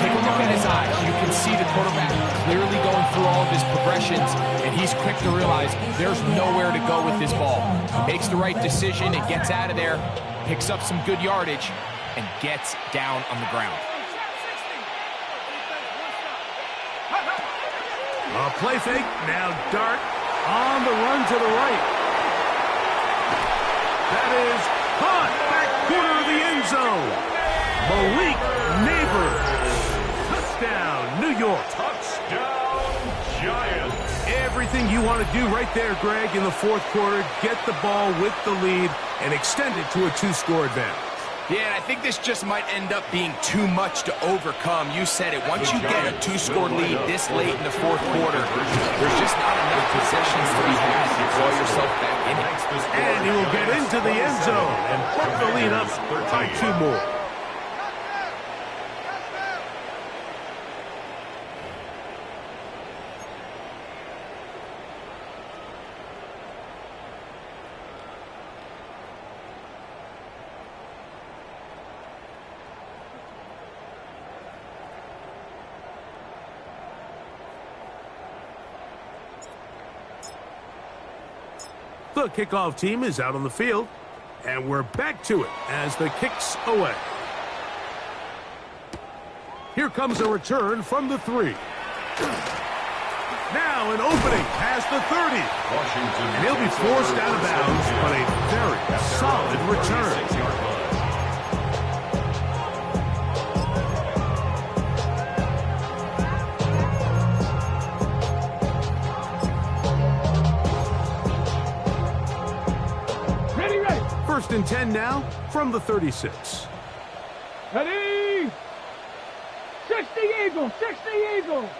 Take a look at his eyes. You can see the quarterback clearly going through all of his progressions, and he's quick to realize there's nowhere to go with this ball. He makes the right decision and gets out of there, picks up some good yardage, and gets down on the ground. A play fake. Now Dart on the run to the right. That is caught back corner of the end zone. Malik Neighbors. Touchdown, New York. Touchdown, Giants. Everything you want to do right there, Greg, in the fourth quarter. Get the ball with the lead and extend it to a 2-score advantage. Yeah, and I think this just might end up being too much to overcome. You said it. Once you get a 2-score lead this late in the fourth quarter, there's just not enough possession And he will get into the end zone and put the lead up by 2 more. The kickoff team is out on the field, and we're back to it as the kick's away. Here comes a return from the 3. Now an opening past the 30. And he'll be forced out of bounds, but a very solid return. First and 10 now from the 36. Ready? 60 Eagles, 60 Eagles.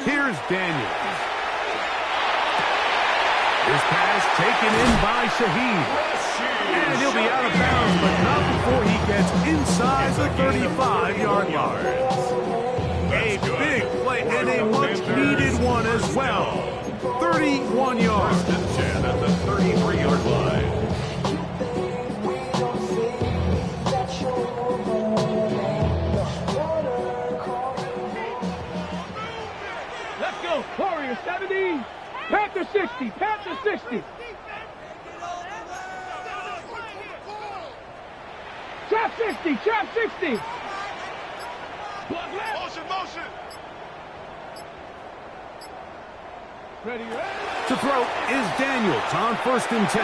Here's Daniel. His pass taken in by Shaheed. And he'll be out of bounds, but not before he gets inside the 35-yard line. A big play and a much-needed one as well. 31 yards. First and 10 at the 33-yard line. Let's go. Warriors 70. Panther 60. Panther 60. Trap 60. Trap 60. Motion. Ready. To throw is Daniels on first and 10.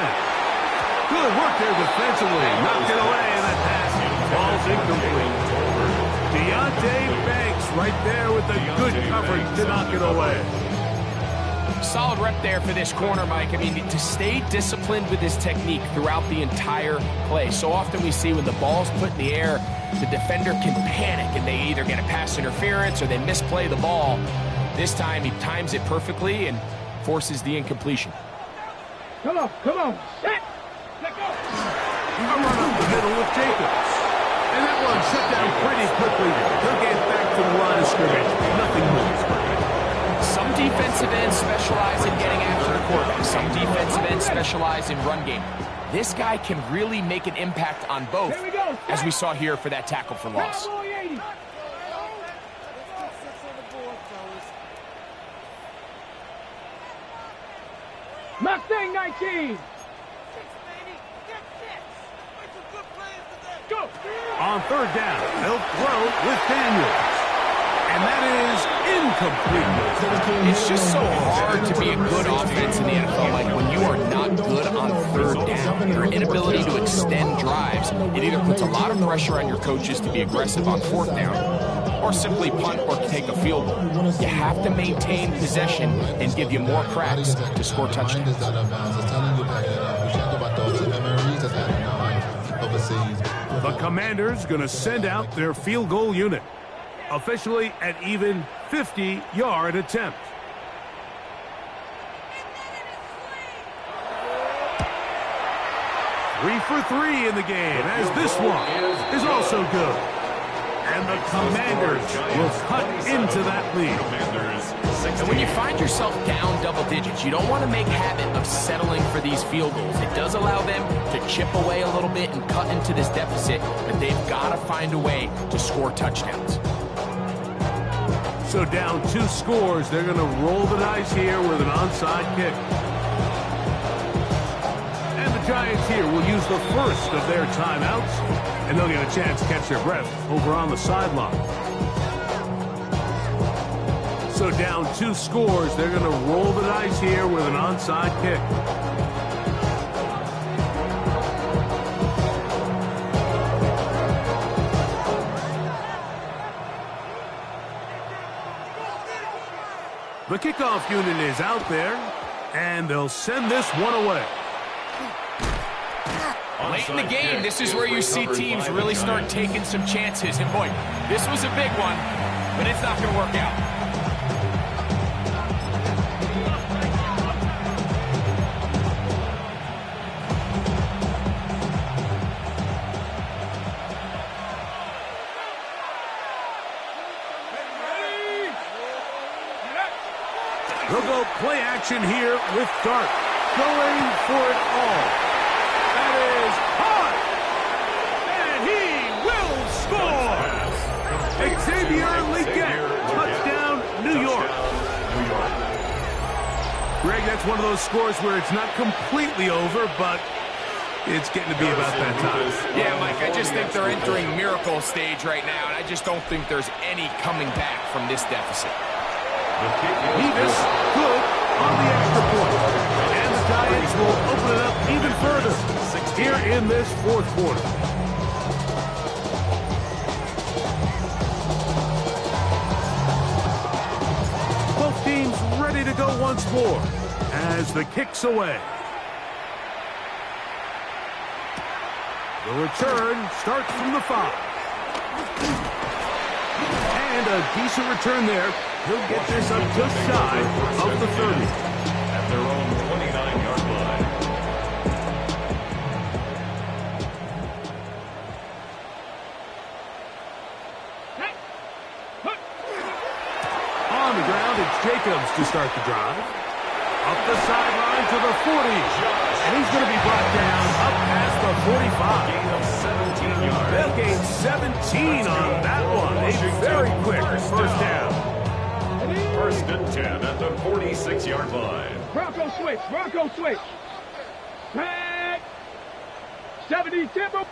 Good work there defensively. Knocked it away, and that pass falls incomplete. Deontay Banks right there with the good coverage to knock it away. Solid rep there for this corner, Mike. I mean, to stay disciplined with his technique throughout the entire play. So often we see when the ball's put in the air, the defender can panic and they either get a pass interference or they misplay the ball. This time he times it perfectly and forces the incompletion. Come on. Set. Let go. A run up the middle with Jacobs. And that one shut down pretty quickly. He'll get back to the line of scrimmage. Nothing moves. Some defensive ends specialize in getting after the quarterback. Some defensive ends specialize in run game. This guy can really make an impact on both, as we saw here for that tackle for loss. Mustang 19. Go. On third down, they'll throw with Daniels. And that is incomplete. It's just so hard to be a good offense in the NFL. Like when you are not good on third down, your inability to extend drives, it either puts a lot of pressure on your coaches to be aggressive on fourth down or simply punt or take a field goal. You have to maintain possession and give you more cracks to score touchdowns. The Commanders going to send out their field goal unit. Officially an even 50-yard attempt. Three for 3 in the game, as this one is also good. And the Commanders will cut into that lead. And when you find yourself down double digits, you don't want to make habit of settling for these field goals. It does allow them to chip away a little bit and cut into this deficit, but they've got to find a way to score touchdowns. So down 2 scores, they're going to roll the dice here with an onside kick. And the Giants here will use the first of their timeouts, and they'll get a chance to catch their breath over on the sideline. So down 2 scores, they're going to roll the dice here with an onside kick. The kickoff unit is out there, and they'll send this one away. Late in the game, this is where you see teams really start taking some chances. And boy, this was a big one, but it's not going to work out. They'll go play action here with Dart. Going for it all. That is hot. And he will score. Xavier Legette. Touchdown, New York. Greg, that's one of those scores where it's not completely over, but it's getting to be about that time. Yeah, Mike, I just think they're entering miracle stage right now, and I just don't think there's any coming back from this deficit. Nevis, good on the extra point. And the Giants will open it up even further here in this fourth quarter. Both teams ready to go once more as the kick's away. The return starts from the 5. And a decent return there. He'll get this up just shy of the 30. At their own 29-yard line. On the ground, it's Jacobs to start the drive. Up the sideline to the 40. And he's going to be brought down up past the 45. Gain of 17 yards. They'll gain 17 on that one. A very quick first down. First and 10 at the 46-yard line. Bronco switch. Bronco switch. Tag. 70 tempo.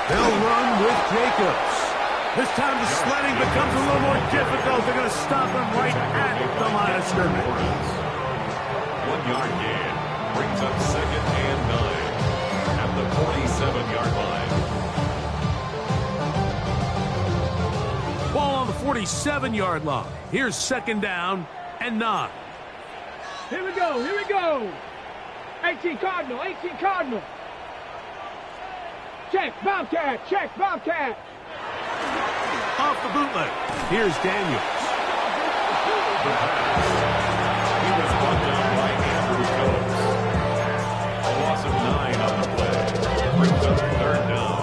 They'll run with Jacobs. This time the sledding becomes a little more difficult. They're going to stop him right at the line of scrimmage. 1-yard gain brings up second and 9 at the 47-yard line. Ball on the 47-yard line. Here's second down and 9. Here we go. Here we go. 18 Cardinal. 18 Cardinal. Check. Bobcat. Check. Bobcat. Off the bootleg. Here's Daniels. The pass. He was brought down by Andrew Phillips. A loss of 9 on the play. Brings up third down.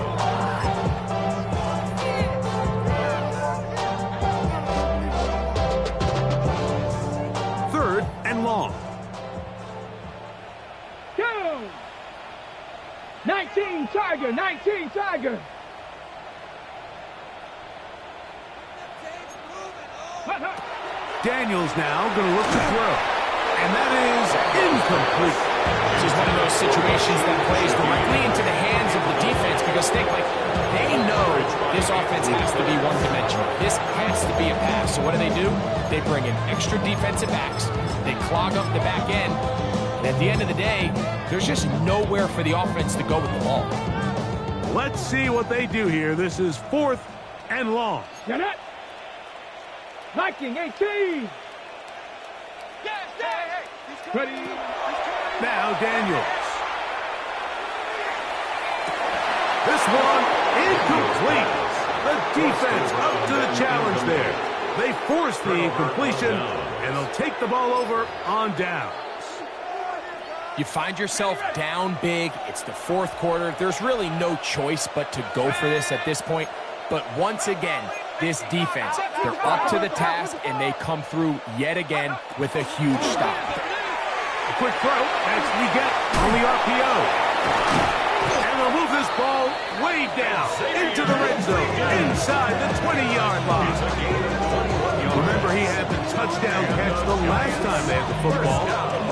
Third and long. Go. 19 Tiger. 19 Tiger. Daniels now going to look to throw. And that is incomplete. This is one of those situations that plays directly into the hands of the defense because they know this offense has to be one-dimensional. This has to be a pass. So what do? They bring in extra defensive backs. They clog up the back end. And at the end of the day, there's just nowhere for the offense to go with the ball. Let's see what they do here. This is fourth and long. Get it. Viking 18. Ready. Now Daniels. This one incomplete. The defense up to the challenge there. They force the incompletion, and they'll take the ball over on downs. You find yourself down big. It's the fourth quarter. There's really no choice but to go for this at this point. But once again, this defense, they're up to the task, and they come through yet again with a huge stop. A quick throw. That's Legette on the RPO. And they'll move this ball way down into the red zone, inside the 20-yard line. Remember, he had the touchdown catch the last time they had the football.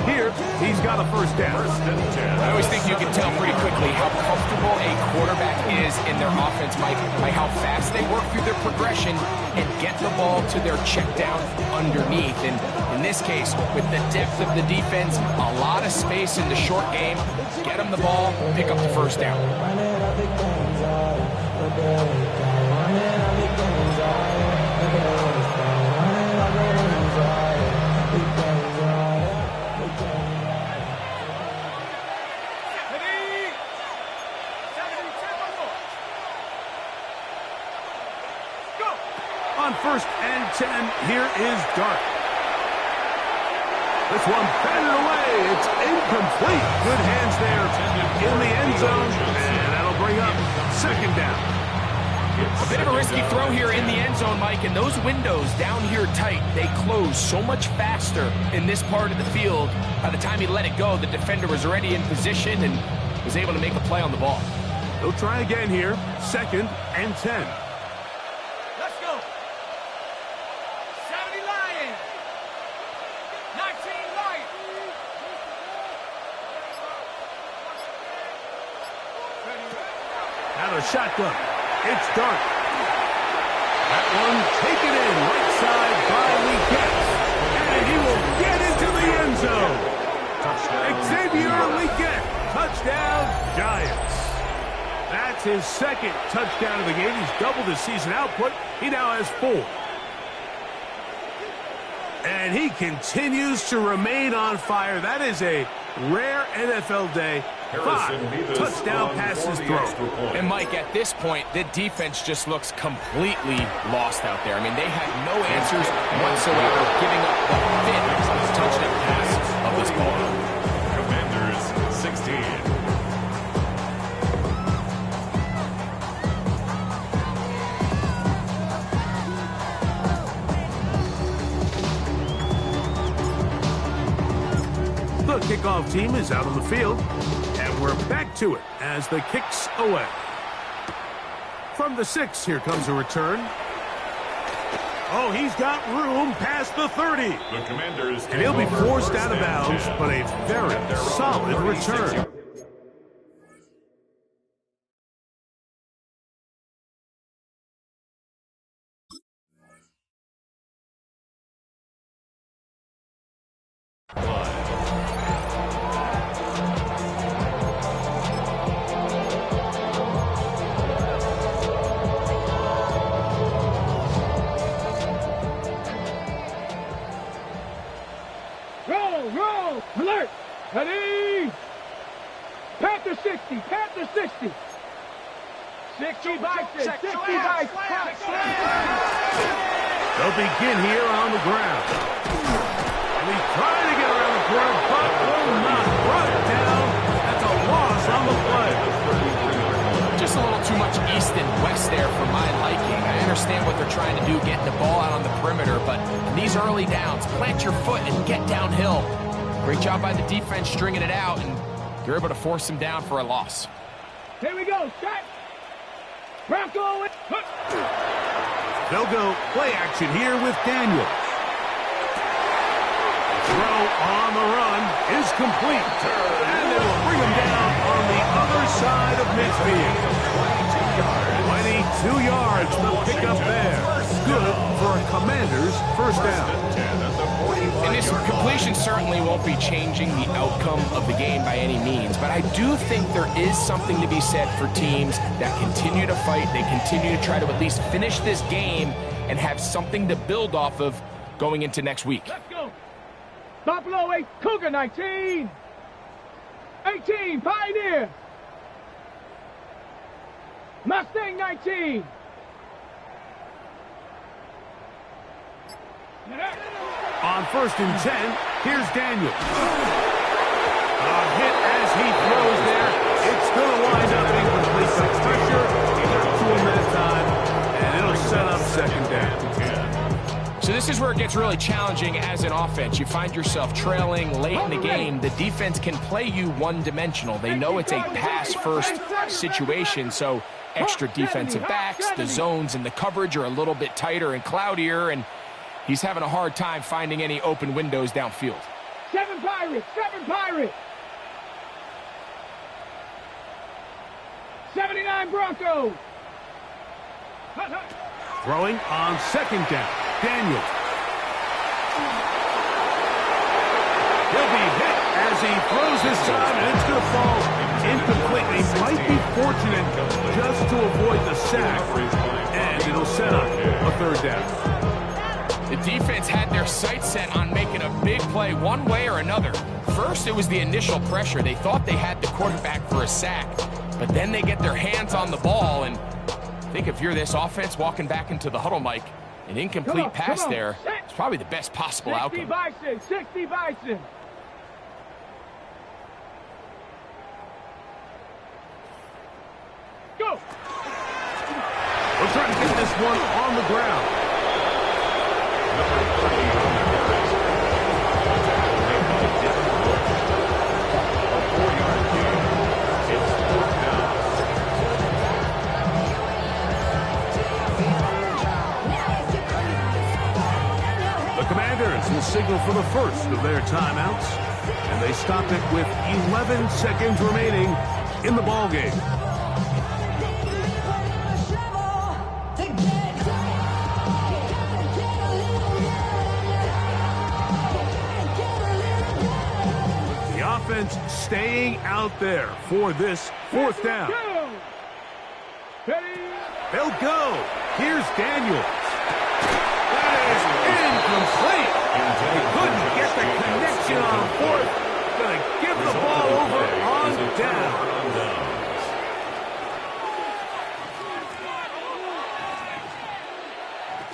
Here, he's got a first down. I always think you can tell pretty quickly how comfortable a quarterback is in their offense, Mike, by how fast they work through their progression and get the ball to their check down underneath. And in this case, with the depth of the defense, a lot of space in the short game, get them the ball, pick up the first down. On first and 10, here is Dart. This one batted away. It's incomplete. Good hands there in the end zone, and that'll bring up second down. A bit of a risky throw here in the end zone, Mike, and those windows down here tight, they close so much faster in this part of the field. By the time he let it go, the defender was already in position and was able to make a play on the ball. They'll try again here. 2nd and 10. Let's go. 70 Lions. 19 Lions. Out of shotgun. It's Dart. That one taken in right side by Lee Getz. And he will get into the end zone. Xavier Lee Getz. Touchdown, Giants. That's his 2nd touchdown of the game. He's doubled his season output. He now has 4. And he continues to remain on fire. That is a rare NFL day. 5 touchdown passes thrown. And Mike, at this point, the defense just looks completely lost out there. I mean, they had no answers whatsoever, giving up the 5th touchdown pass of this ball. Commanders 16. The kickoff team is out on the field, and we're back to it as the kick's away. From the 6, here comes a return. Oh, he's got room past the 30. The Commanders, and he'll be forced out of bounds, but a very solid return. Roll. Alert. Ready. Panther 60. Panther 60. 60 by 6. 60 by 6. They'll begin here on the ground. And he's trying to get around the corner, but will not. Brought it down. That's a loss on the play. Just a little too much east and west there for my liking. I understand what they're trying to do, getting the ball out on the perimeter, but these early downs, plant your foot and get downhill. Great job by the defense stringing it out, and you're able to force them down for a loss. Here we go. Set. Bronco. They'll go play action here with Daniels. Throw on the run is complete. And they will bring him down on the other side of midfield. 22 yards to pick up there. Good for a Commanders first down. And this completion certainly won't be changing the outcome of the game by any means, but I do think there is something to be said for teams that continue to fight. They continue to try to at least finish this game and have something to build off of going into next week. Let's go. Buffalo 8, Cougar 19. 18, Pioneer. Mustang 19. On 1st and 10, here's Daniel. A hit as he throws there. It's going to wind up incomplete. Some pressure. He got to him that time, and it'll set up 2nd down. So this is where it gets really challenging as an offense. You find yourself trailing late in the game. The defense can play you one-dimensional. They know it's a pass-first situation, so extra defensive backs, the zones and the coverage are a little bit tighter and cloudier, and he's having a hard time finding any open windows downfield. 7 Pirates, 7 Pirates. 79 Broncos. Throwing on 2nd down. Daniels. He'll be hit as he throws this time, and it's going to fall incomplete. He might be fortunate just to avoid the sack, and it'll set up a 3rd down. The defense had their sights set on making a big play one way or another. First, it was the initial pressure. They thought they had the quarterback for a sack, but then they get their hands on the ball, and I think if you're this offense walking back into the huddle, Mike, an incomplete pass there is probably the best possible outcome. 60 Bison. Go. They'll try to get this one on the ground. Number 30 on the carries. Made by Devin Bush. A 4-yard gain. It's 4th down. The Commanders will signal for the first of their timeouts, and they stop it with 11 seconds remaining in the ballgame. The offense staying out there for this 4th down. They'll go. Here's Daniels. That is incomplete. They couldn't get the connection on 4th. Gonna give the ball over on down.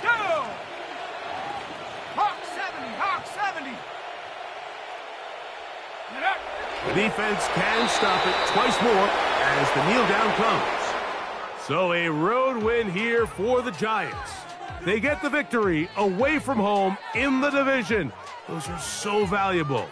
Go! Hawk 70, Hawk 70. Get up. The defense can stop it twice more as the kneel down comes. So a road win here for the Giants. They get the victory away from home in the division. Those are so valuable.